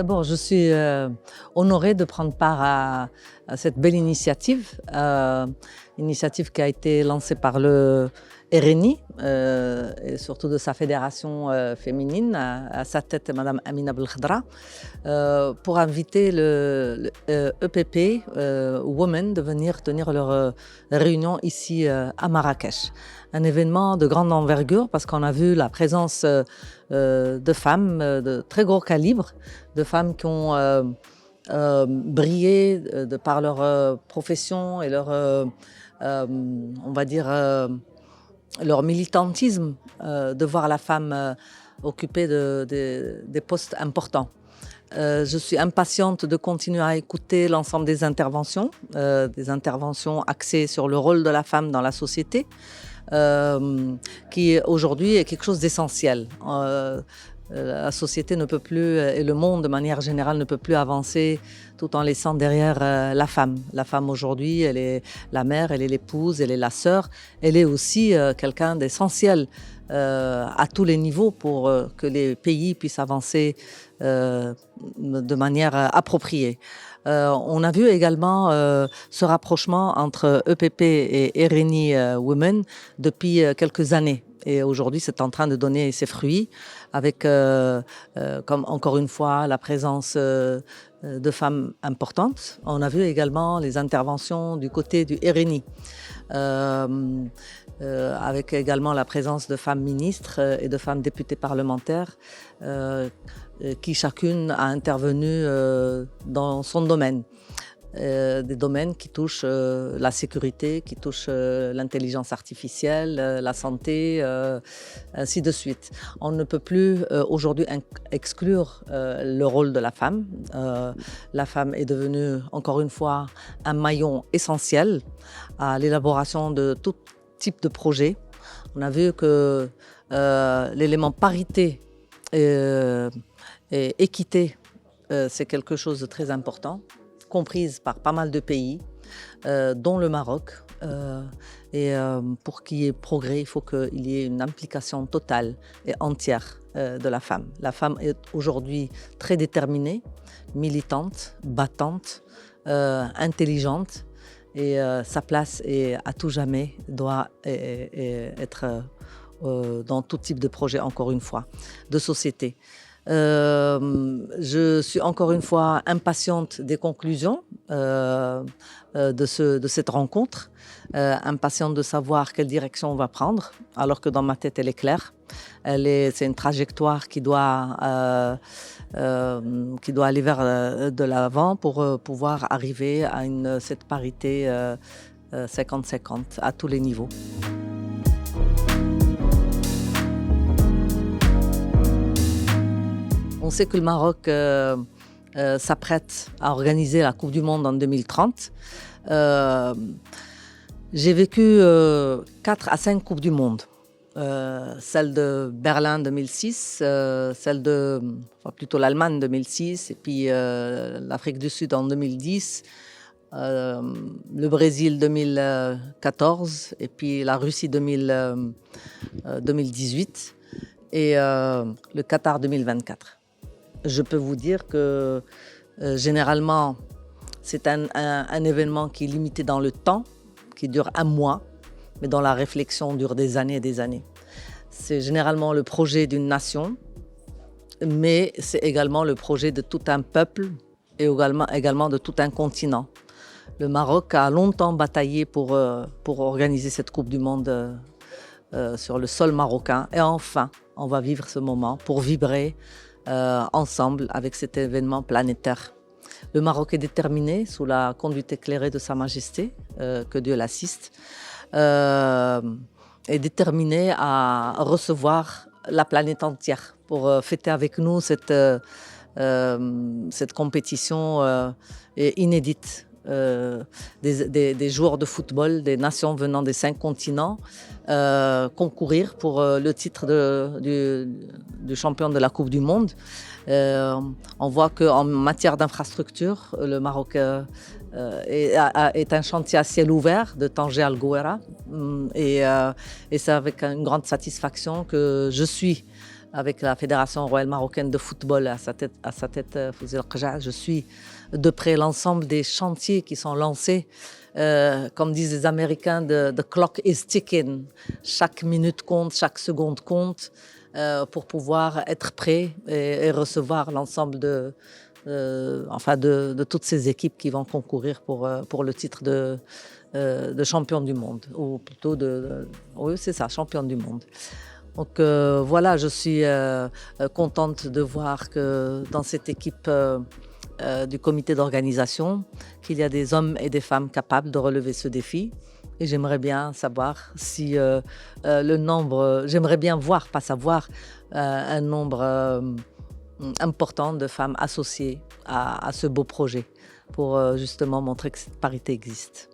D'abord, je suis honorée de prendre part à cette belle initiative, initiative qui a été lancée par le RNI et surtout de sa fédération féminine, à sa tête Madame Amina Belkhadra, pour inviter le EPP Women de venir tenir leur réunion ici à Marrakech. Un événement de grande envergure parce qu'on a vu la présence de femmes de très gros calibre, de femmes qui ont brillé de par leur profession et leur, on va dire, leur militantisme, de voir la femme occuper des postes importants. Je suis impatiente de continuer à écouter l'ensemble des interventions axées sur le rôle de la femme dans la société, qui aujourd'hui est quelque chose d'essentiel. La société ne peut plus, et le monde de manière générale ne peut plus avancer tout en laissant derrière la femme. La femme aujourd'hui, elle est la mère, elle est l'épouse, elle est la sœur, elle est aussi quelqu'un d'essentiel à tous les niveaux pour que les pays puissent avancer de manière appropriée. On a vu également ce rapprochement entre EPP et RNI Women depuis quelques années. Et aujourd'hui, c'est en train de donner ses fruits avec, comme encore une fois, la présence de femmes importantes. On a vu également les interventions du côté du RNI, avec également la présence de femmes ministres et de femmes députées parlementaires qui chacune a intervenu dans son domaine. Des domaines qui touchent la sécurité, qui touchent l'intelligence artificielle, la santé, ainsi de suite. On ne peut plus aujourd'hui exclure le rôle de la femme. La femme est devenue, encore une fois, un maillon essentiel à l'élaboration de tout type de projet. On a vu que l'élément parité et équité, c'est quelque chose de très important, comprise par pas mal de pays, dont le Maroc. Pour qu'il y ait progrès, il faut qu'il y ait une implication totale et entière de la femme. La femme est aujourd'hui très déterminée, militante, battante, intelligente, et sa place est à tout jamais doit être dans tout type de projet, encore une fois, de société. Je suis encore une fois impatiente des conclusions de cette rencontre, impatiente de savoir quelle direction on va prendre, alors que dans ma tête elle est claire. C'est une trajectoire qui doit aller vers de l'avant pour pouvoir arriver à cette parité 50-50 à tous les niveaux. On sait que le Maroc s'apprête à organiser la Coupe du Monde en 2030. J'ai vécu 4 à 5 Coupes du Monde. Celle de Berlin 2006, plutôt l'Allemagne 2006, et puis l'Afrique du Sud en 2010, le Brésil 2014, et puis la Russie 2018, et le Qatar 2024. Je peux vous dire que généralement, c'est un événement qui est limité dans le temps, qui dure un mois, mais dont la réflexion dure des années et des années. C'est généralement le projet d'une nation, mais c'est également le projet de tout un peuple et également de tout un continent. Le Maroc a longtemps bataillé pour organiser cette Coupe du Monde sur le sol marocain. Et enfin, on va vivre ce moment pour vibrer ensemble avec cet événement planétaire. Le Maroc est déterminé, sous la conduite éclairée de Sa Majesté, que Dieu l'assiste, est déterminé à recevoir la planète entière pour fêter avec nous cette compétition inédite. Des joueurs de football, des nations venant des 5 continents, concourir pour le titre du champion de la Coupe du Monde. On voit qu'en matière d'infrastructure, le Maroc est un chantier à ciel ouvert de Tanger Al Ghouera, et c'est avec une grande satisfaction que je suis avec la Fédération royale marocaine de football à sa tête Fouzi El Qja. Je suis de près l'ensemble des chantiers qui sont lancés. Comme disent les Américains, the clock is ticking. Chaque minute compte, chaque seconde compte pour pouvoir être prêt et recevoir l'ensemble de toutes ces équipes qui vont concourir pour le titre de champion du monde, ou plutôt oui, c'est ça, champion du monde. Donc voilà, je suis contente de voir que dans cette équipe du comité d'organisation, qu'il y a des hommes et des femmes capables de relever ce défi. Et j'aimerais bien savoir si le nombre, j'aimerais bien voir, pas savoir, un nombre important de femmes associées à ce beau projet pour justement montrer que cette parité existe.